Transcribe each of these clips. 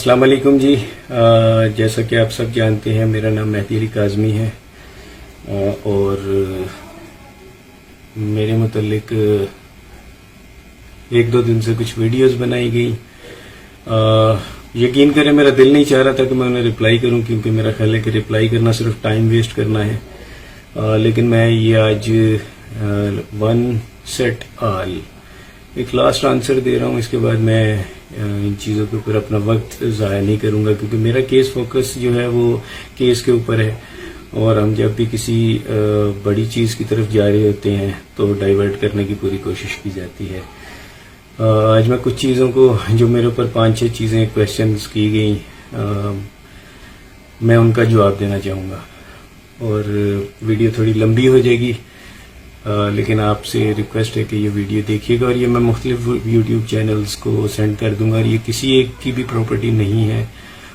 السلام علیکم جی. جیسا کہ آپ سب جانتے ہیں میرا نام مہدی علی کاظمی ہے اور میرے متعلق ایک دو دن سے کچھ ویڈیوز بنائی گئی. یقین کریں میرا دل نہیں چاہ رہا تھا کہ میں انہیں رپلائی کروں کیونکہ میرا خیال ہے کہ رپلائی کرنا صرف ٹائم ویسٹ کرنا ہے. لیکن میں یہ آج ون سیٹ آل ایک لاسٹ آنسر دے رہا ہوں. اس کے بعد میں ان چیزوں کے اوپر اپنا وقت ضائع نہیں کروں گا کیونکہ میرا کیس فوکس جو ہے وہ کیس کے اوپر ہے اور ہم جب بھی کسی بڑی چیز کی طرف جا رہے ہوتے ہیں تو ڈائیورٹ کرنے کی پوری کوشش کی جاتی ہے. آج میں کچھ چیزوں کو جو میرے اوپر 5-6 چیزیں کویشچنز کی گئیں میں ان کا جواب دینا چاہوں گا اور ویڈیو تھوڑی لمبی ہو جائے گی لیکن آپ سے ریکویسٹ ہے کہ یہ ویڈیو دیکھیے گا اور یہ میں مختلف یوٹیوب چینلز کو سینڈ کر دوں گا اور یہ کسی ایک کی بھی پراپرٹی نہیں ہے.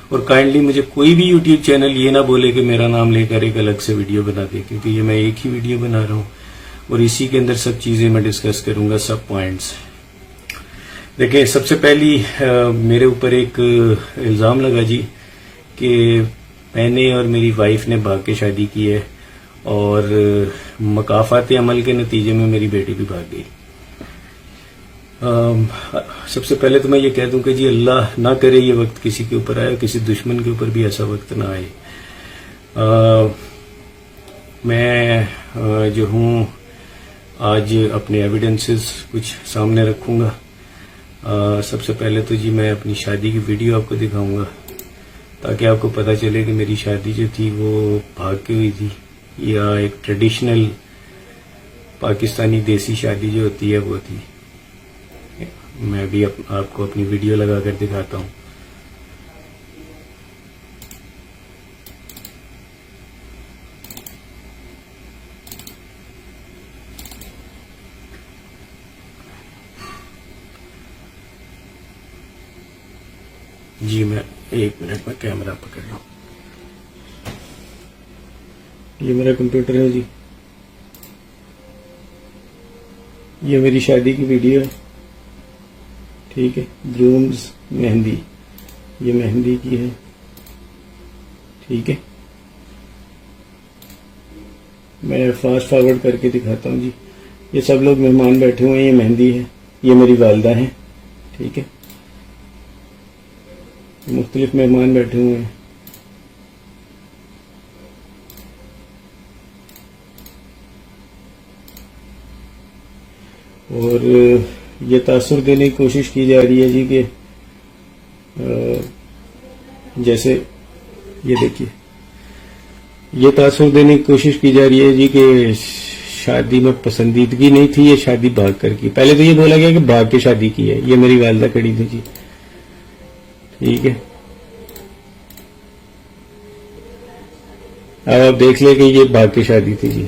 اور کائنڈلی مجھے کوئی بھی یوٹیوب چینل یہ نہ بولے کہ میرا نام لے کر ایک الگ سے ویڈیو بنا دے کیونکہ یہ میں ایک ہی ویڈیو بنا رہا ہوں اور اسی کے اندر سب چیزیں میں ڈسکس کروں گا, سب پوائنٹس. دیکھیں سب سے پہلی میرے اوپر ایک الزام لگا جی کہ میں نے اور میری وائف نے بھاگ کے شادی کی ہے اور مکافات عمل کے نتیجے میں میری بیٹی بھی بھاگ گئی. سب سے پہلے تو میں یہ کہہ دوں کہ جی اللہ نہ کرے یہ وقت کسی کے اوپر آئے, کسی دشمن کے اوپر بھی ایسا وقت نہ آئے. میں جو ہوں آج اپنے ایویڈنسز کچھ سامنے رکھوں گا. سب سے پہلے تو جی میں اپنی شادی کی ویڈیو آپ کو دکھاؤں گا تاکہ آپ کو پتہ چلے کہ میری شادی جو تھی وہ بھاگ کے ہوئی تھی یا ایک ٹریڈیشنل پاکستانی دیسی شادی جو ہوتی ہے وہ تھی. میں بھی آپ کو اپنی ویڈیو لگا کر دکھاتا ہوں. جی میں 1 منٹ میں کیمرہ پکڑ لوں. یہ میرا کمپیوٹر ہے جی, یہ میری شادی کی ویڈیو ہے. ٹھیک ہے, گرومز مہندی, یہ مہندی کی ہے. ٹھیک ہے, میں فاسٹ فارورڈ کر کے دکھاتا ہوں جی. یہ سب لوگ مہمان بیٹھے ہوئے ہیں, یہ مہندی ہے, یہ میری والدہ ہیں. ٹھیک ہے, مختلف مہمان بیٹھے ہوئے ہیں. اور یہ تاثر دینے کی کوشش کی جا رہی ہے جی کہ جیسے یہ دیکھیے, یہ تاثر دینے کی کوشش کی جا رہی ہے جی کہ شادی میں پسندیدگی نہیں تھی, یہ شادی بھاگ کر کی. پہلے تو یہ بولا گیا کہ بھاگ کے شادی کی ہے. یہ میری والدہ کھڑی تھی جی. ٹھیک ہے, اب آپ دیکھ لیں کہ یہ بھاگ کے شادی تھی جی.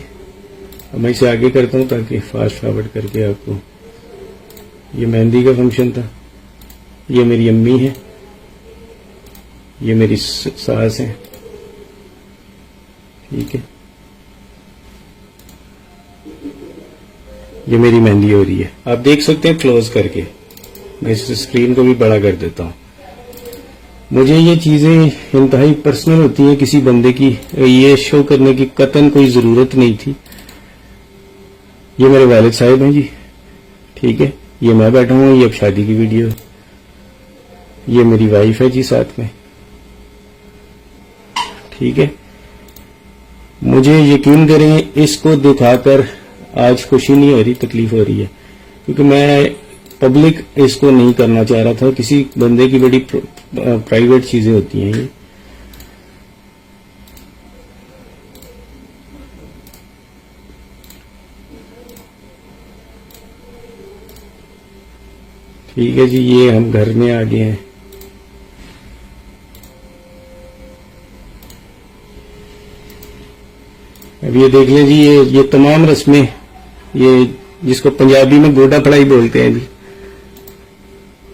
اب میں اسے آگے کرتا ہوں تاکہ فاسٹ فارورڈ کر کے آپ کو. یہ مہندی کا فنکشن تھا. یہ میری امی ہے, یہ میری ساس ہیں. ٹھیک ہے, یہ میری مہندی ہو رہی ہے. آپ دیکھ سکتے ہیں کلوز کر کے. میں اس اسکرین کو بھی بڑا کر دیتا ہوں. مجھے یہ چیزیں انتہائی پرسنل ہوتی ہیں کسی بندے کی, یہ شو کرنے کی قطعاً کوئی ضرورت نہیں تھی. یہ میرے والد صاحب ہیں جی. ٹھیک ہے, یہ میں بیٹھا ہوں, یہ اب شادی کی ویڈیو ہے. یہ میری وائف ہے جی ساتھ میں. ٹھیک ہے, مجھے یقین کریں اس کو دکھا کر آج خوشی نہیں ہو رہی, تکلیف ہو رہی ہے کیونکہ میں پبلک اس کو نہیں کرنا چاہ رہا تھا. کسی بندے کی بڑی پرائیویٹ چیزیں ہوتی ہیں یہ. ٹھیک ہے جی, یہ ہم گھر میں آ گئے ہیں. اب یہ دیکھ لیں جی, یہ تمام رسمیں, یہ جس کو پنجابی میں گوڈا پڑائی بولتے ہیں جی.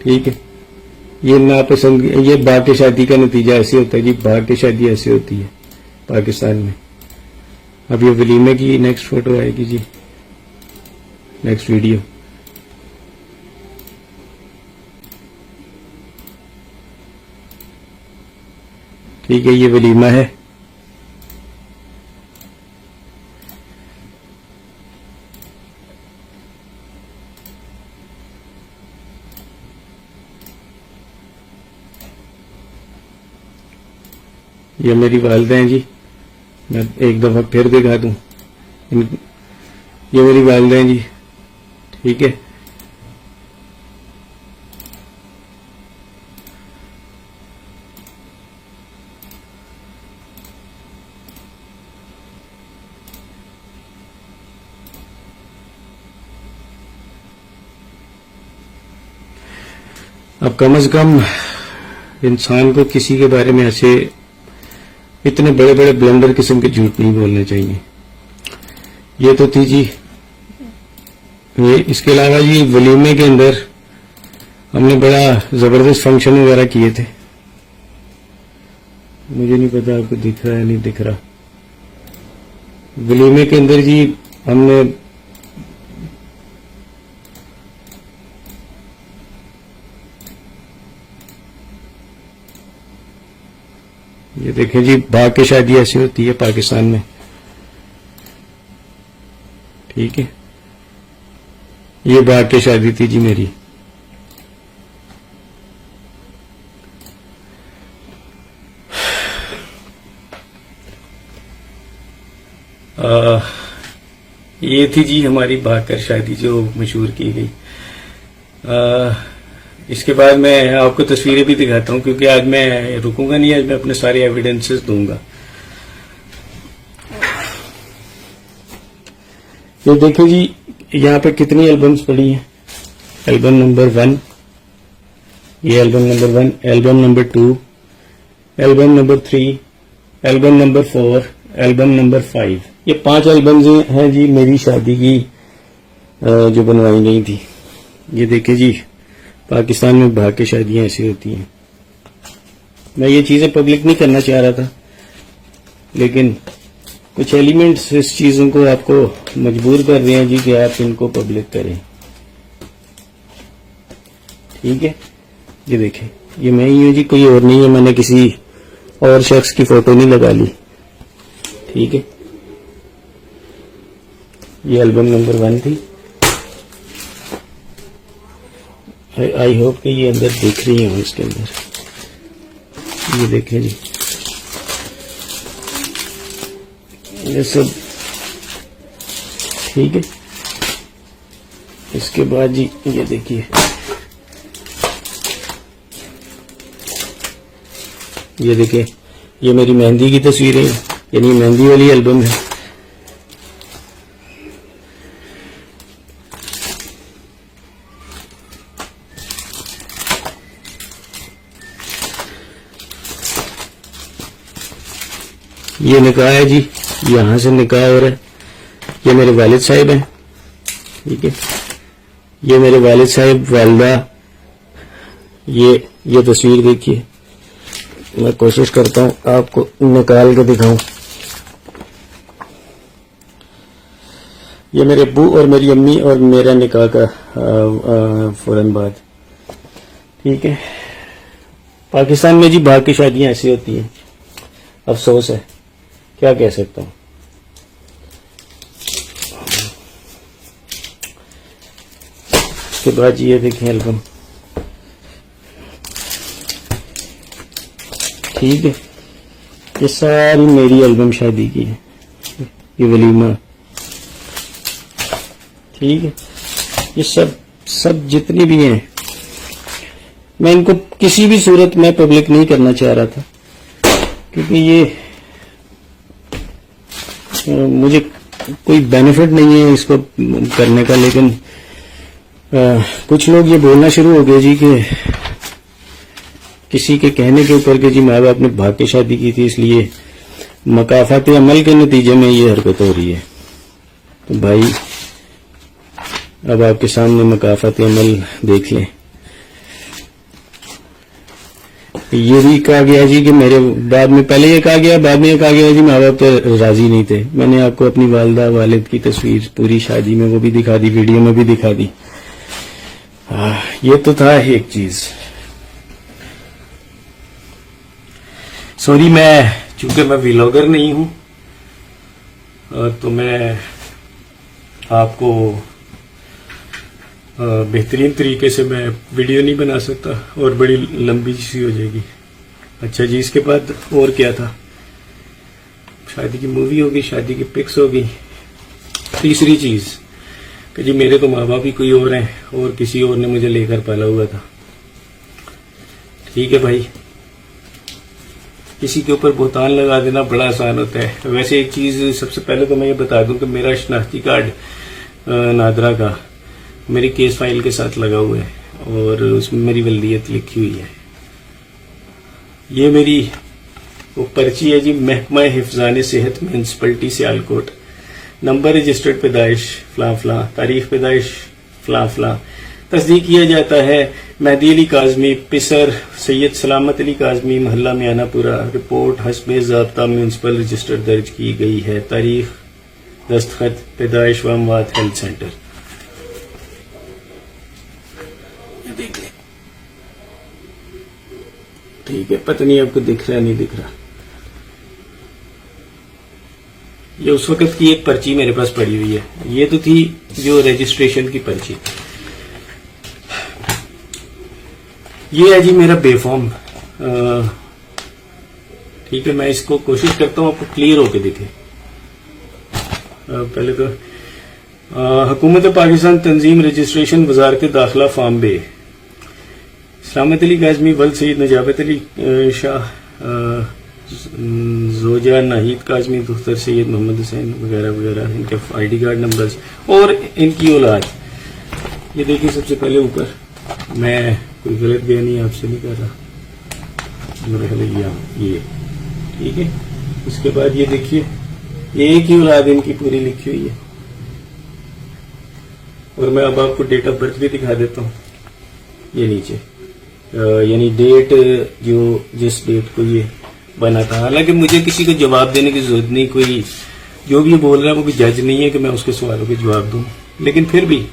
ٹھیک ہے, یہ ناپسند, یہ بھاگ کے شادی کا نتیجہ ایسے ہوتا ہے جی. بھاگ کے شادی ایسے ہوتی ہے پاکستان میں. اب یہ ولیمے کی نیکسٹ فوٹو آئے گی جی, نیکسٹ ویڈیو. ٹھیک ہے، یہ ولیمہ ہے. یہ میری والدہ ہیں جی، میں ایک دفعہ پھر دکھا دوں. یہ میری والدہ ہیں جی. ٹھیک ہے، اب کم از کم انسان کو کسی کے بارے میں ایسے اتنے بڑے بڑے بلنڈر قسم کے جھوٹ نہیں بولنے چاہیے. یہ تو تھی جی. یہ اس کے علاوہ جی ولیمے کے اندر ہم نے بڑا زبردست فنکشن وغیرہ کیے تھے. مجھے نہیں پتا آپ کو دکھ رہا ہے نہیں دکھ رہا. ولیمے کے اندر جی ہم نے یہ دیکھیں جی، بھاگ کے شادی ایسی ہوتی ہے پاکستان میں. ٹھیک ہے، یہ بھاگ کے شادی تھی جی میری. یہ تھی جی ہماری بھاگ کر شادی جو مشہور کی گئی. اس کے بعد میں آپ کو تصویریں بھی دکھاتا ہوں کیونکہ آج میں رکوں گا نہیں، آج میں اپنے سارے ایویڈنسز دوں گا. یہ دیکھیں جی یہاں پہ کتنی البمز پڑی ہیں. البم نمبر 1، یہ album number 1، album number 2، album number 3، album number 4، album number 5. یہ 5 البمز ہیں جی میری شادی کی جو بنوائی گئی تھی. یہ دیکھیں جی، پاکستان میں بھاگ کے شادیاں ایسی ہوتی ہیں. میں یہ چیزیں پبلک نہیں کرنا چاہ رہا تھا، لیکن کچھ ایلیمنٹس اس چیزوں کو آپ کو مجبور کر رہے ہیں جی کہ آپ ان کو پبلک کریں. ٹھیک ہے، یہ دیکھیں، یہ میں ہی ہوں جی، کوئی اور نہیں ہے. میں نے کسی اور شخص کی فوٹو نہیں لگا لی. ٹھیک ہے، یہ البم نمبر 1 تھی. آئی ہوپ کہ یہ اندر دیکھ رہی ہوں. اس کے اندر یہ دیکھیں جی، یہ سب ٹھیک ہے. اس کے بعد جی یہ دیکھیے، یہ دیکھیں، یہ میری مہندی کی تصویریں ہیں، یعنی مہندی والی البم ہے. یہ نکاح ہے جی، یہاں سے نکاح ہو رہا ہے. یہ میرے والد صاحب ہیں. ٹھیک ہے، یہ میرے والد صاحب، والدہ. یہ تصویر دیکھیے، میں کوشش کرتا ہوں آپ کو نکال کے دکھاؤں. یہ میرے ابو اور میری امی اور میرا نکاح کا فوراً بعد. ٹھیک ہے، پاکستان میں جی بھاگ کی شادیاں ایسی ہوتی ہیں. افسوس ہے، کیا کہہ سکتا ہوں. اس کے بعد یہ دیکھیں البم. ٹھیک ہے، یہ ساری میری البم شادی کی ہے. یہ ولیمہ. ٹھیک ہے، یہ سب جتنی بھی ہیں، میں ان کو کسی بھی صورت میں پبلک نہیں کرنا چاہ رہا تھا کیونکہ یہ مجھے کوئی بینیفٹ نہیں ہے اس کو کرنے کا. لیکن کچھ لوگ یہ بولنا شروع ہو گئے جی کہ کسی کے کہنے کے اوپر کہ جی ماں باپ نے بھاگ کے شادی کی تھی، اس لیے مکافات عمل کے نتیجے میں یہ حرکت ہو رہی ہے. تو بھائی اب آپ کے سامنے مکافات عمل دیکھ لیں. یہ بھی کہا گیا جی کہ میرے بعد میں، پہلے یہ کہا گیا، بعد میں یہ کہا گیا جی ماں باپ تو راضی نہیں تھے. میں نے آپ کو اپنی والدہ والد کی تصویر پوری شادی میں وہ بھی دکھا دی، ویڈیو میں بھی دکھا دی. یہ تو تھا ایک چیز. سوری میں چونکہ میں ویلاگر نہیں ہوں تو میں آپ کو بہترین طریقے سے میں ویڈیو نہیں بنا سکتا اور بڑی لمبی سی ہو جائے گی. اچھا جی، اس کے بعد اور کیا تھا؟ شادی کی مووی ہوگی، شادی کی پکس ہوگی. تیسری چیز کہ جی میرے تو ماں باپ ہی کوئی اور ہیں اور کسی اور نے مجھے لے کر پالا ہوا تھا. ٹھیک ہے بھائی، کسی کے اوپر بہتان لگا دینا بڑا آسان ہوتا ہے. ویسے ایک چیز سب سے پہلے تو میں یہ بتا دوں کہ میرا شناختی کارڈ نادرا کا میری کیس فائل کے ساتھ لگا ہوا ہے اور اس میں میری ولدیت لکھی ہوئی ہے. یہ میری وہ پرچی ہے جی، محکمہ حفظان صحت میونسپلٹی سیالکوٹ، نمبر رجسٹرڈ پیدائش فلاں فلاں، تاریخ پیدائش فلاں فلاں. تصدیق کیا جاتا ہے مہدی علی کاظمی، پسر سید سلامت علی کاظمی، محلہ میانہ پورہ. رپورٹ حسب ضابطہ میونسپل رجسٹر درج کی گئی ہے. تاریخ، دستخط، پیدائش و اموات ہیلتھ سینٹر. دیکھ لیں. ٹھیک ہے، پتہ نہیں آپ کو دکھ رہا نہیں دکھ رہا. یہ اس وقت کی ایک پرچی میرے پاس پڑی ہوئی ہے. یہ تو تھی جو رجسٹریشن کی پرچی. یہ ہے جی میرا بے فارم. ٹھیک ہے، میں اس کو کوشش کرتا ہوں آپ کو کلیئر ہو کے دکھے. پہلے تو حکومت پاکستان تنظیم رجسٹریشن وزارت داخلہ فارم بے، سلامت علی کاظمی، ولد سید نجابت علی شاہ، زوجہ ناہید کاظمی، دختر سید محمد حسین وغیرہ وغیرہ، ان کے آئی ڈی کارڈ نمبرز اور ان کی اولاد. یہ دیکھیے سب سے پہلے اوپر، میں کوئی غلط بیانی آپ سے نہیں کر رہا، میرا خیال ہے یہ ٹھیک ہے. اس کے بعد یہ دیکھیے ایک ہی اولاد ان کی پوری لکھی ہوئی ہے. اور میں اب آپ کو ڈیٹ آف برتھ بھی دکھا دیتا ہوں. یہ نیچے یعنی ڈیٹ جو جس ڈیٹ کو یہ بنا تھا. حالانکہ مجھے کسی کو جواب دینے کی ضرورت نہیں، کوئی جو بھی یہ بول رہا ہے وہ کوئی جج نہیں ہے کہ میں اس کے سوالوں کے جواب دوں. لیکن پھر بھی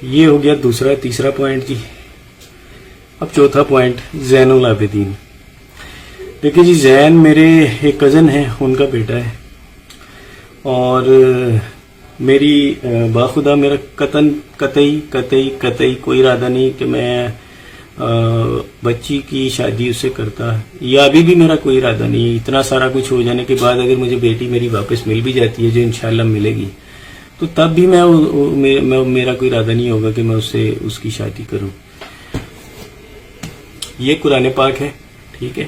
یہ ہو گیا دوسرا. تیسرا پوائنٹ جی. اب چوتھا پوائنٹ، زین العابدین. دیکھیے جی، زین میرے ایک کزن ہے، ان کا بیٹا ہے اور میری باخدا میرا قطعی کوئی ارادہ نہیں کہ میں بچی کی شادی اس سے کرتا، یا ابھی بھی میرا کوئی ارادہ نہیں. اتنا سارا کچھ ہو جانے کے بعد اگر مجھے بیٹی میری واپس مل بھی جاتی ہے، جو انشاءاللہ ملے گی، تو تب بھی میرا کوئی ارادہ نہیں ہوگا کہ میں اس کی شادی کروں. یہ قرآن پاک ہے. ٹھیک ہے،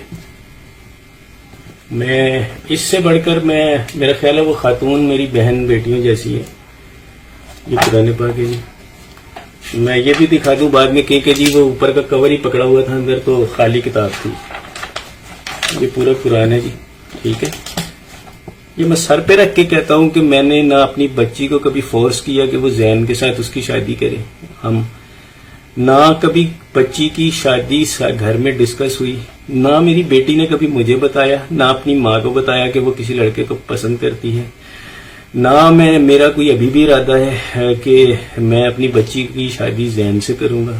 میں اس سے بڑھ کر میرا خیال ہے وہ خاتون میری بہن بیٹیوں جیسی ہے. یہ قرآن پاک ہے جی. میں یہ بھی دکھا دوں بعد میں کہ جی وہ اوپر کا کور ہی پکڑا ہوا تھا، اندر تو خالی کتاب تھی. یہ پورا قرآن ہے جی. ٹھیک ہے، یہ میں سر پہ رکھ کے کہتا ہوں کہ میں نے نہ اپنی بچی کو کبھی فورس کیا کہ وہ زین کے ساتھ اس کی شادی کرے. ہم نہ کبھی بچی کی شادی گھر میں ڈسکس ہوئی، نہ میری بیٹی نے کبھی مجھے بتایا، نہ اپنی ماں کو بتایا کہ وہ کسی لڑکے کو پسند کرتی ہے. نہ میرا کوئی ابھی بھی ارادہ ہے کہ میں اپنی بچی کی شادی زین سے کروں گا.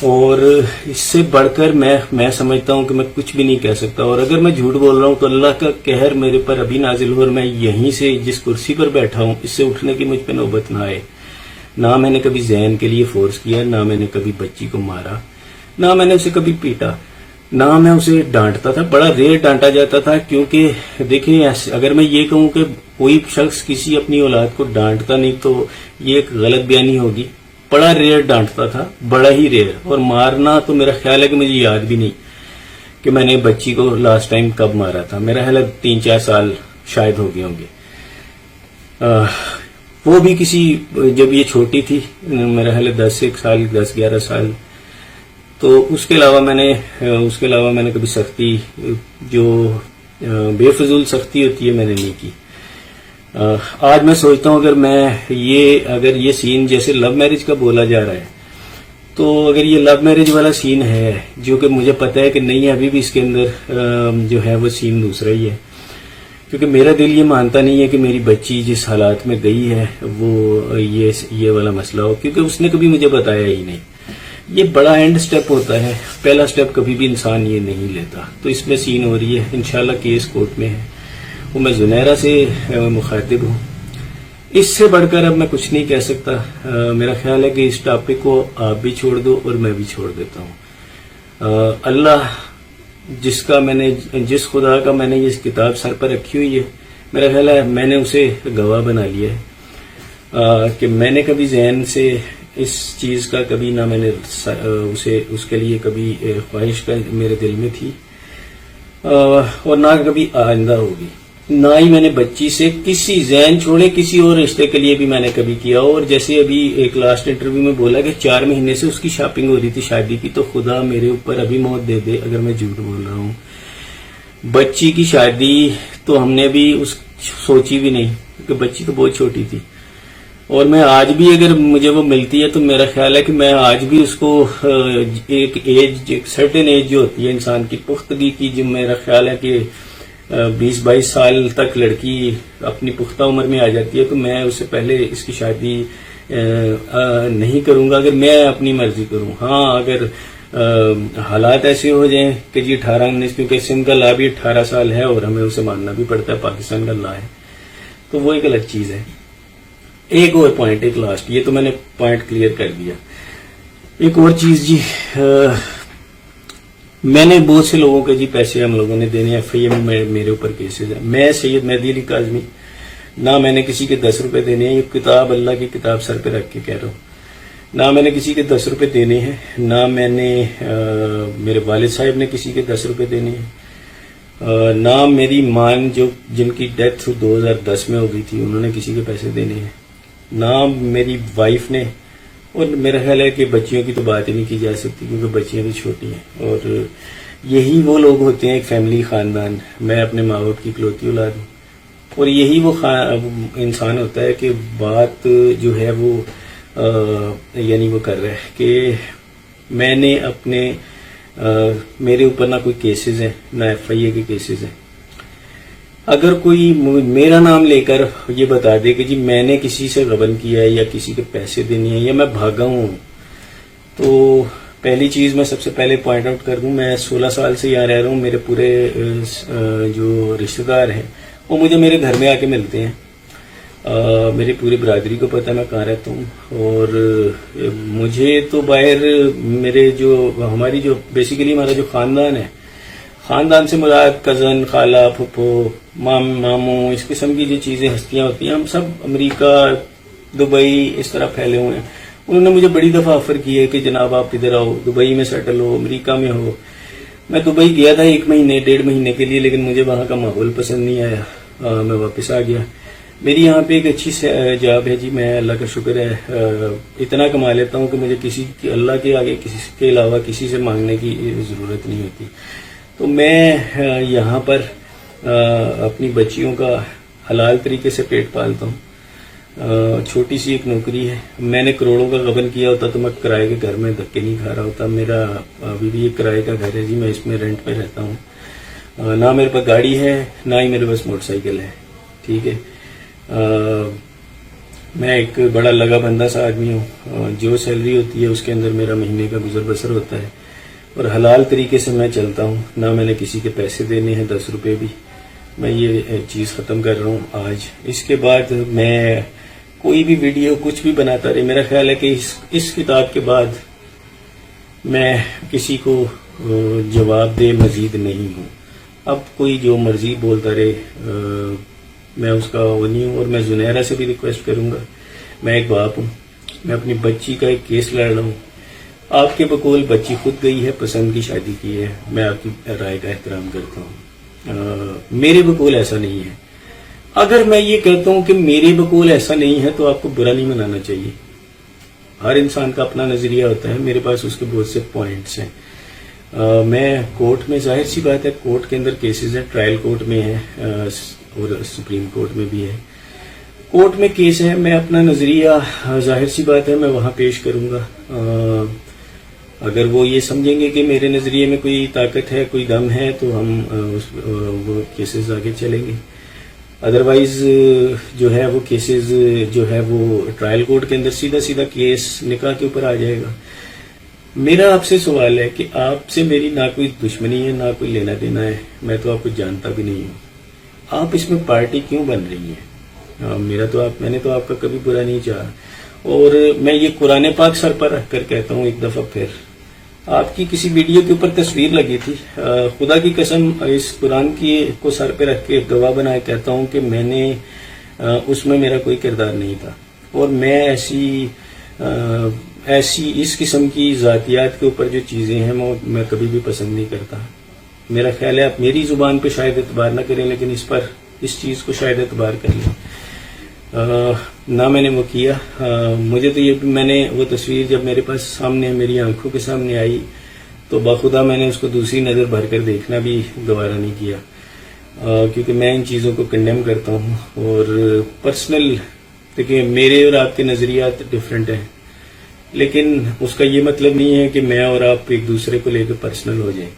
اور اس سے بڑھ کر میں سمجھتا ہوں کہ میں کچھ بھی نہیں کہہ سکتا. اور اگر میں جھوٹ بول رہا ہوں تو اللہ کا قہر میرے پر ابھی نازل ہو اور میں یہیں سے جس کرسی پر بیٹھا ہوں اس سے اٹھنے کی مجھ پہ نوبت نہ آئے. نہ میں نے کبھی زین کے لیے فورس کیا، نہ میں نے کبھی بچی کو مارا، نہ میں نے اسے کبھی پیٹا، نہ میں اسے ڈانٹتا تھا. بڑا ریئر ڈانٹا جاتا تھا، کیونکہ دیکھیں اگر میں یہ کہوں کہ کوئی شخص کسی اپنی اولاد کو ڈانٹتا نہیں تو یہ ایک غلط بیانی ہوگی. بڑا ریئر ڈانٹتا تھا، بڑا ہی ریئر. اور مارنا تو میرا خیال ہے کہ مجھے یاد بھی نہیں کہ میں نے بچی کو لاسٹ ٹائم کب مارا تھا. میرا خیال ہے 3-4 سال شاید ہو گئے ہوں گے. وہ بھی کسی جب یہ چھوٹی تھی، میرا خیال ہے 10-11 سال. تو اس کے علاوہ میں نے کبھی سختی جو بے فضول سختی ہوتی ہے میں نے نہیں کی. آج میں سوچتا ہوں اگر یہ سین جیسے لو میرج کا بولا جا رہا ہے، تو اگر یہ لو میرج والا سین ہے، جو کہ مجھے پتا ہے کہ نہیں، ابھی بھی اس کے اندر جو ہے وہ سین دوسرا ہی ہے. کیونکہ میرا دل یہ مانتا نہیں ہے کہ میری بچی جس حالات میں گئی ہے وہ یہ والا مسئلہ ہو، کیونکہ اس نے کبھی مجھے بتایا ہی نہیں. یہ بڑا اینڈ سٹیپ ہوتا ہے. پہلا سٹیپ کبھی بھی انسان یہ نہیں لیتا. تو اس میں سین ہو رہی ہے, انشاءاللہ کیس کورٹ میں ہے. وہ میں زنیرہ سے مخاطب ہوں. اس سے بڑھ کر اب میں کچھ نہیں کہہ سکتا. میرا خیال ہے کہ اس ٹاپک کو آپ بھی چھوڑ دو اور میں بھی چھوڑ دیتا ہوں. اللہ جس خدا کا میں نے یہ کتاب سر پر رکھی ہوئی ہے, میرا خیال ہے میں نے اسے گواہ بنا لیا ہے کہ میں نے کبھی ذہن سے اس چیز کا کبھی نہ میں نے اس کے لیے کبھی خواہش کا میرے دل میں تھی اور نہ کبھی آئندہ ہوگی. نہ ہی میں نے بچی سے کسی ذہن چھوڑے کسی اور رشتے کے لیے بھی میں نے کبھی کیا. اور جیسے ابھی ایک لاسٹ انٹرویو میں بولا کہ 4 مہینے سے اس کی شاپنگ ہو رہی تھی شادی کی, تو خدا میرے اوپر ابھی موت دے دے اگر میں جھوٹ بول رہا ہوں. بچی کی شادی تو ہم نے بھی سوچی بھی نہیں, کیونکہ بچی تو بہت چھوٹی تھی. اور میں آج بھی اگر مجھے وہ ملتی ہے تو میرا خیال ہے کہ میں آج بھی اس کو ایک سرٹن ایج جو ہوتی ہے انسان کی پختگی کی, جو میرا خیال ہے کہ 20-22 سال تک لڑکی اپنی پختہ عمر میں آ جاتی ہے, تو میں اس سے پہلے اس کی شادی نہیں کروں گا اگر میں اپنی مرضی کروں. ہاں اگر حالات ایسے ہو جائیں کہ جی 18-19, کیونکہ سندھ کا لا بھی 18 سال ہے اور ہمیں اسے ماننا بھی پڑتا ہے, پاکستان کا لا ہے, تو وہ ایک الگ چیز ہے. ایک اور پوائنٹ, ایک لاسٹ, یہ تو میں نے پوائنٹ کلیئر کر دیا. ایک اور چیز جی, میں نے بہت سے لوگوں کے جی پیسے ہم لوگوں نے دینے, FIM میں میرے اوپر کیسز ہیں. میں سید مہدی علی کاظمی, نہ میں نے کسی کے 10 روپے دینے ہیں. یہ کتاب اللہ کی کتاب سر پہ رکھ کے کہہ رہا ہوں, نہ میں نے کسی کے 10 روپے دینے ہیں, نہ میں نے میرے والد صاحب نے کسی کے 10 روپے دینے ہیں, نہ میری ماں جن کی ڈیتھ 2010 میں ہو گئی تھی انہوں نے کسی کے پیسے دینے ہیں, نہ میری وائف نے. اور میرا خیال ہے کہ بچیوں کی تو بات ہی نہیں کی جا سکتی کیونکہ بچیاں بھی چھوٹی ہیں. اور یہی وہ لوگ ہوتے ہیں ایک فیملی, خاندان. میں اپنے ماں باپ کی اکلوتی اولاد ہوں, اور یہی وہ انسان ہوتا ہے کہ بات جو ہے وہ یعنی وہ کر رہا ہے کہ میں نے اپنے میرے اوپر نہ کوئی کیسز ہیں نہ FIA کے کیسز ہیں. اگر کوئی میرا نام لے کر یہ بتا دے کہ جی میں نے کسی سے غبن کیا ہے یا کسی کے پیسے دینے ہیں یا میں بھاگا ہوں, تو پہلی چیز میں سب سے پہلے پوائنٹ آؤٹ کر دوں, میں 16 سال سے یہاں رہ رہا ہوں. میرے پورے جو رشتہ دار ہیں وہ مجھے میرے گھر میں آ کے ملتے ہیں. میری پوری برادری کو پتہ ہے میں کہاں رہتا ہوں. اور مجھے تو باہر میرے ہماری جو بیسیکلی ہمارا جو خاندان ہے, خاندان سے مراد کزن, خالہ, پھپھو, ماموں, اس قسم کی جو چیزیں ہستیاں ہوتی ہیں, ہم سب امریکہ, دبئی اس طرح پھیلے ہوئے ہیں. انہوں نے مجھے بڑی دفعہ آفر کی ہے کہ جناب آپ ادھر آؤ, دبئی میں سیٹل ہو, امریکہ میں ہو. میں دبئی گیا تھا 1 مہینے 1.5 مہینے کے لیے, لیکن مجھے وہاں کا ماحول پسند نہیں آیا, میں واپس آ گیا. میری یہاں پہ ایک اچھی جاب ہے جی, میں اللہ کا شکر ہے اتنا کما لیتا ہوں کہ مجھے اللہ کے آگے کسی کے علاوہ کسی سے مانگنے کی ضرورت نہیں ہوتی. تو میں یہاں پر اپنی بچیوں کا حلال طریقے سے پیٹ پالتا ہوں. چھوٹی سی ایک نوکری ہے. میں نے کروڑوں کا غبن کیا ہوتا تو میں کرائے کے گھر میں دھکے نہیں کھا رہا ہوتا. میرا ابھی بھی ایک کرائے کا گھر ہے جی, میں اس میں رینٹ پہ رہتا ہوں. نہ میرے پاس گاڑی ہے نہ ہی میرے پاس موٹر سائیکل ہے. ٹھیک ہے, میں ایک بڑا لگا بندہ سا آدمی ہوں. جو سیلری ہوتی ہے اس کے اندر میرا مہینے کا گزر بسر ہوتا ہے, اور حلال طریقے سے میں چلتا ہوں. نہ میں نے کسی کے پیسے دینے ہیں 10 روپے بھی. میں یہ چیز ختم کر رہا ہوں آج. اس کے بعد میں کوئی بھی ویڈیو کچھ بھی بناتا رہے. میرا خیال ہے کہ اس کتاب کے بعد میں کسی کو جواب دے مزید نہیں ہوں. اب کوئی جو مرضی بولتا رہے, میں اس کا وہ نہیں ہوں. اور میں زنیرہ سے بھی ریکویسٹ کروں گا, میں ایک باپ ہوں, میں اپنی بچی کا ایک کیس لڑ رہا ہوں. آپ کے بقول بچی خود گئی ہے, پسند کی شادی کی ہے, میں آپ کی رائے کا احترام کرتا ہوں. میرے بقول ایسا نہیں ہے. اگر میں یہ کہتا ہوں کہ میرے بقول ایسا نہیں ہے تو آپ کو برا نہیں منانا چاہیے. ہر انسان کا اپنا نظریہ ہوتا ہے, میرے پاس اس کے بہت سے پوائنٹس ہیں. میں کورٹ میں, ظاہر سی بات ہے کورٹ کے اندر کیسز ہیں, ٹرائل کورٹ میں ہے اور سپریم کورٹ میں بھی ہے. کورٹ میں کیس ہے, میں اپنا نظریہ ظاہر سی بات ہے میں وہاں پیش کروں گا. اگر وہ یہ سمجھیں گے کہ میرے نظریے میں کوئی طاقت ہے, کوئی دم ہے, تو ہم وہ کیسز آگے چلیں گے. ادروائز جو ہے وہ کیسز جو ہے وہ ٹرائل کورٹ کے اندر سیدھا کیس نکاح کے اوپر آ جائے گا. میرا آپ سے سوال ہے کہ آپ سے میری نہ کوئی دشمنی ہے نہ کوئی لینا دینا ہے، میں تو آپ کو جانتا بھی نہیں ہوں، آپ اس میں پارٹی کیوں بن رہی ہیں؟ میں نے تو آپ کا کبھی برا نہیں چاہا، اور میں یہ قرآن پاک سر پر رکھ کر کہتا ہوں ایک دفعہ پھر، آپ کی کسی ویڈیو کے اوپر تصویر لگی تھی، خدا کی قسم اس قرآن کی کو سر پہ رکھ کے گواہ بنائے کہتا ہوں کہ میں نے اس میں میرا کوئی کردار نہیں تھا، اور میں ایسی اس قسم کی ذاتیات کے اوپر جو چیزیں ہیں میں کبھی بھی پسند نہیں کرتا۔ میرا خیال ہے آپ میری زبان پہ شاید اعتبار نہ کریں، لیکن اس چیز کو شاید اعتبار کر لیں۔ نہ میں نے وہ کیا، مجھے تو میں نے وہ تصویر جب میرے پاس سامنے میری آنکھوں کے سامنے آئی تو باخدا میں نے اس کو دوسری نظر بھر کر دیکھنا بھی گوارا نہیں کیا، کیونکہ میں ان چیزوں کو کنڈیم کرتا ہوں، اور پرسنل دیکھیں میرے اور آپ کے نظریات ڈفرینٹ ہیں، لیکن اس کا یہ مطلب نہیں ہے کہ میں اور آپ ایک دوسرے کو لے کے پرسنل ہو جائیں۔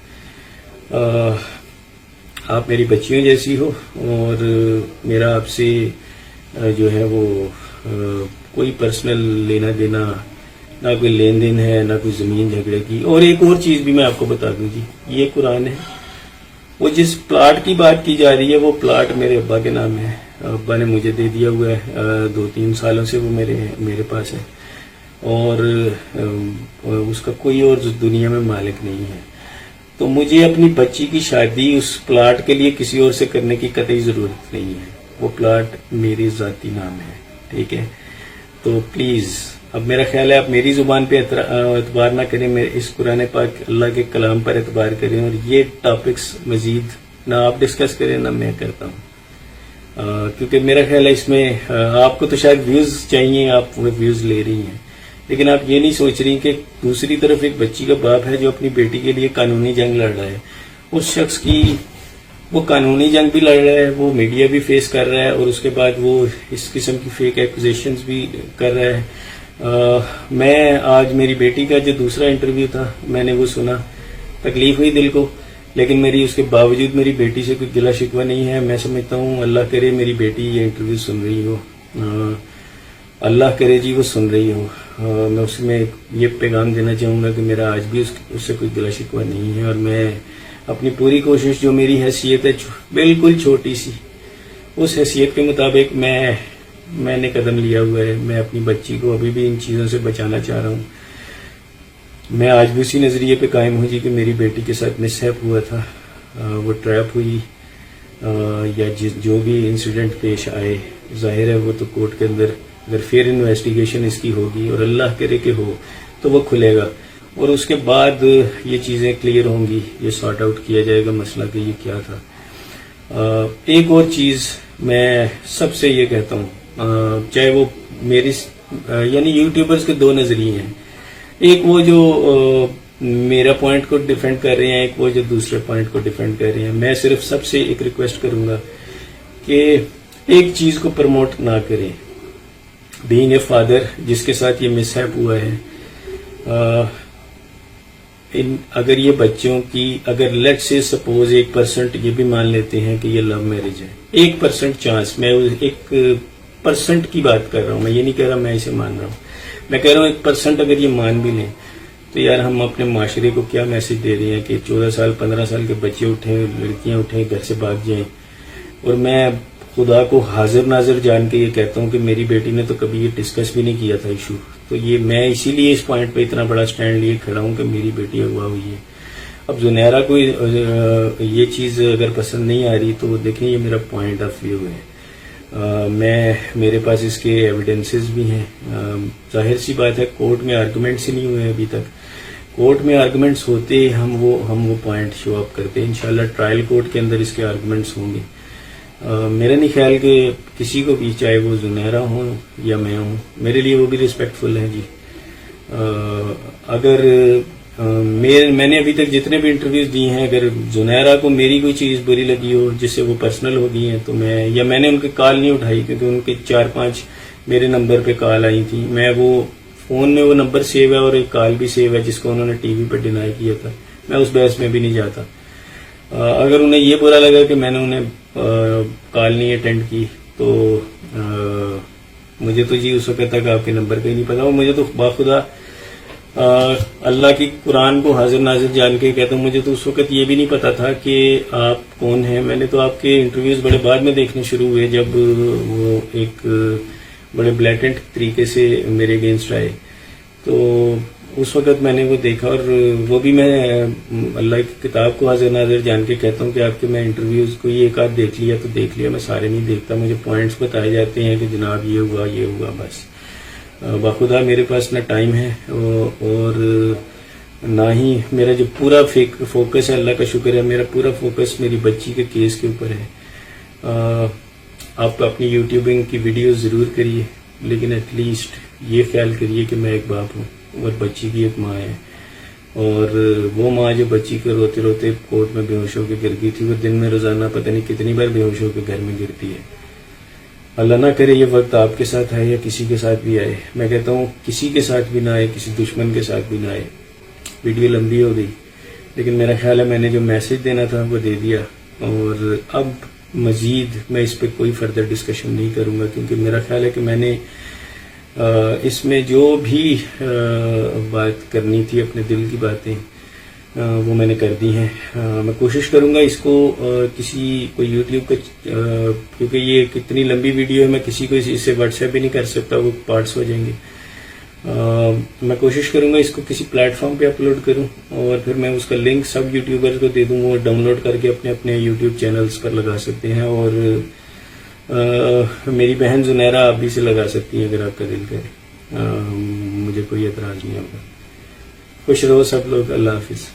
آپ میری بچیوں جیسی ہو، اور میرا آپ سے جو ہے وہ کوئی پرسنل لینا دینا نہ کوئی لین دین ہے، نہ کوئی زمین جھگڑے کی۔ اور ایک اور چیز بھی میں آپ کو بتا دوں جی، یہ قرآن ہے، وہ جس پلاٹ کی بات کی جا رہی ہے وہ پلاٹ میرے ابا کے نام ہے، ابا نے مجھے دے دیا ہوا ہے، 2-3 سالوں سے وہ میرے پاس ہے، اور اس کا کوئی اور دنیا میں مالک نہیں ہے۔ تو مجھے اپنی بچی کی شادی اس پلاٹ کے لیے کسی اور سے کرنے کی قطعی ضرورت نہیں ہے، وہ پلاٹ میری ذاتی نام ہے، ٹھیک ہے؟ تو پلیز اب میرا خیال ہے آپ میری زبان پہ اعتبار نہ کریں، اس قرآن پاک اللہ کے کلام پر اعتبار کریں، اور یہ ٹاپکس مزید نہ آپ ڈسکس کریں نہ میں کرتا ہوں، کیونکہ میرا خیال ہے اس میں آپ کو تو شاید ویوز چاہیے، آپ وہ ویوز لے رہی ہیں، لیکن آپ یہ نہیں سوچ رہی کہ دوسری طرف ایک بچی کا باپ ہے جو اپنی بیٹی کے لیے قانونی جنگ لڑ رہا ہے، اس شخص کی وہ قانونی جنگ بھی لڑ رہا ہے، وہ میڈیا بھی فیس کر رہا ہے، اور اس کے بعد وہ اس قسم کی فیک ایکوزیشنز بھی کر رہا ہے۔ میں آج میری بیٹی کا جو دوسرا انٹرویو تھا میں نے وہ سنا، تکلیف ہوئی دل کو، لیکن میری اس کے باوجود میری بیٹی سے کوئی گلہ شکوہ نہیں ہے۔ میں سمجھتا ہوں اللہ کرے میری بیٹی یہ انٹرویو سن رہی ہو، اللہ کرے جی وہ سن رہی ہو۔ میں اس میں یہ پیغام دینا چاہوں گا کہ میرا آج بھی اس سے کوئی گلہ شکوہ نہیں ہے، اور میں اپنی پوری کوشش جو میری حیثیت ہے بالکل چھوٹی سی، اس حیثیت کے مطابق میں نے قدم لیا ہوا ہے۔ میں اپنی بچی کو ابھی بھی ان چیزوں سے بچانا چاہ رہا ہوں۔ میں آج بھی اسی نظریے پہ قائم ہوں جی کہ میری بیٹی کے ساتھ مس ہیپ ہوا تھا، وہ ٹریپ ہوئی، یا جو بھی انسیڈنٹ پیش آئے، ظاہر ہے وہ تو کورٹ کے اندر اگر پھر انویسٹیگیشن اس کی ہوگی، اور اللہ کرے کہ ہو تو وہ کھلے گا، اور اس کے بعد یہ چیزیں کلیئر ہوں گی، یہ سارٹ آؤٹ کیا جائے گا مسئلہ کہ یہ کیا تھا۔ ایک اور چیز میں سب سے یہ کہتا ہوں، چاہے وہ میری یعنی یوٹیوبرز کے 2 نظریے ہیں، ایک وہ جو میرا پوائنٹ کو ڈیفینڈ کر رہے ہیں، ایک وہ جو دوسرے پوائنٹ کو ڈیفینڈ کر رہے ہیں۔ میں صرف سب سے ایک ریکویسٹ کروں گا کہ ایک چیز کو پروموٹ نہ کریں، بینگ اے فادر جس کے ساتھ یہ مس ہیپ ہوا ہے، اگر یہ بچوں کی اگر لیٹ سے سپوز 1% یہ بھی مان لیتے ہیں کہ یہ لو میرج ہے، 1% چانس، میں 1% کی بات کر رہا ہوں، میں یہ نہیں کہہ رہا میں اسے مان رہا ہوں، میں کہہ رہا ہوں 1% اگر یہ مان بھی لیں تو یار ہم اپنے معاشرے کو کیا میسج دے رہے ہیں کہ 14 سال 15 سال کے بچے اٹھیں، لڑکیاں اٹھیں، گھر سے بھاگ جائیں۔ اور میں خدا کو حاضر ناظر جان کے یہ کہتا ہوں کہ میری بیٹی نے تو کبھی یہ ڈسکس بھی نہیں کیا تھا ایشو، تو یہ میں اسی لیے اس پوائنٹ پہ اتنا بڑا سٹینڈ لیے کھڑا ہوں کہ میری بیٹی اغوا ہوئی ہے۔ اب زنیرہ کو یہ چیز اگر پسند نہیں آ رہی تو دیکھیں یہ میرا پوائنٹ آف ویو ہے، میرے پاس اس کے ایویڈنسز بھی ہیں۔ ظاہر سی بات ہے کورٹ میں آرگومنٹس ہی نہیں ہوئے ابھی تک، کورٹ میں آرگومنٹس ہوتے ہم وہ پوائنٹ شو اپ کرتے، انشاءاللہ ٹرائل کورٹ کے اندر اس کے آرگومنٹس ہوں گے۔ میرا نہیں خیال کہ کسی کو بھی، چاہے وہ زنیرہ ہوں یا میں ہوں، میرے لیے وہ بھی ریسپیکٹفل ہے جی۔ اگر میں نے ابھی تک جتنے بھی انٹرویوز دی ہیں، اگر زنیرہ کو میری کوئی چیز بری لگی ہو جس سے وہ پرسنل ہو گئی ہیں تو میں نے ان کی کال نہیں اٹھائی، کیونکہ ان کے 4-5 میرے نمبر پہ کال آئی تھی، میں وہ فون میں وہ نمبر سیو ہے اور ایک کال بھی سیو ہے جس کو انہوں نے ٹی وی پہ ڈینائی کیا تھا، میں اس بحث میں بھی نہیں جاتا۔ اگر انہیں یہ برا لگا کہ میں نے انہیں کال نہیں اٹینڈ کی تو مجھے تو جی اس وقت تک آپ کے نمبر کا ہی نہیں پتا، اور مجھے تو باخدا اللہ کی قرآن کو حاضر ناظر جان کے کہتا ہوں، مجھے تو اس وقت یہ بھی نہیں پتا تھا کہ آپ کون ہیں. میں نے تو آپ کے انٹرویوز بڑے بعد میں دیکھنے شروع ہوئے، جب وہ ایک بڑے بلیٹنٹ طریقے سے میرے اگینسٹ آئے، تو اس وقت میں نے وہ دیکھا. اور وہ بھی میں اللہ کی کتاب کو حاضر ناظر جان کے کہتا ہوں کہ آپ کے میں انٹرویوز کو یہ ایک آدھ دیکھ لیا تو دیکھ لیا، میں سارے نہیں دیکھتا. مجھے پوائنٹس بتائے جاتے ہیں کہ جناب یہ ہوا بس. باخدا میرے پاس نہ ٹائم ہے اور نہ ہی میرا جو پورا فوکس ہے، اللہ کا شکر ہے، میرا پورا فوکس میری بچی کے کیس کے اوپر ہے. آپ اپنی یوٹیوبنگ کی ویڈیوز ضرور کریے، لیکن ایٹ لیسٹ یہ خیال کریے کہ میں ایک باپ ہوں اور بچی کی ایک ماں ہے. اور وہ ماں جو بچی کو روتے روتے کورٹ میں بے ہوش ہو کے گر گئی تھی، وہ دن میں روزانہ پتہ نہیں کتنی بار بے ہوش ہو کے گھر میں گرتی ہے. اللہ نہ کرے یہ وقت آپ کے ساتھ آئے یا کسی کے ساتھ بھی آئے. میں کہتا ہوں کسی کے ساتھ بھی نہ آئے، کسی دشمن کے ساتھ بھی نہ آئے. ویڈیو لمبی ہو گئی، لیکن میرا خیال ہے میں نے جو میسج دینا تھا وہ دے دیا. اور اب مزید میں اس پہ کوئی فردر ڈسکشن نہیں کروں گا، کیونکہ میرا خیال ہے کہ میں نے اس میں جو بھی بات کرنی تھی، اپنے دل کی باتیں، وہ میں نے کر دی ہیں. میں کوشش کروں گا اس کو کسی کو یوٹیوب کا، کیونکہ یہ کتنی لمبی ویڈیو ہے، میں کسی کو اس سے واٹس ایپ بھی نہیں کر سکتا، وہ پارٹس ہو جائیں گے. میں کوشش کروں گا اس کو کسی پلیٹ فارم پہ اپلوڈ کروں، اور پھر میں اس کا لنک سب یوٹیوبر کو دے دوں، وہ ڈاؤن لوڈ کر کے اپنے اپنے یوٹیوب چینلز پر لگا سکتے ہیں. اور میری بہن زنیرہ آپ بھی سے لگا سکتی ہیں اگر آپ کا دل کرے. مجھے کوئی اعتراض نہیں ہوگا. خوش رہو سب لوگ. اللہ حافظ.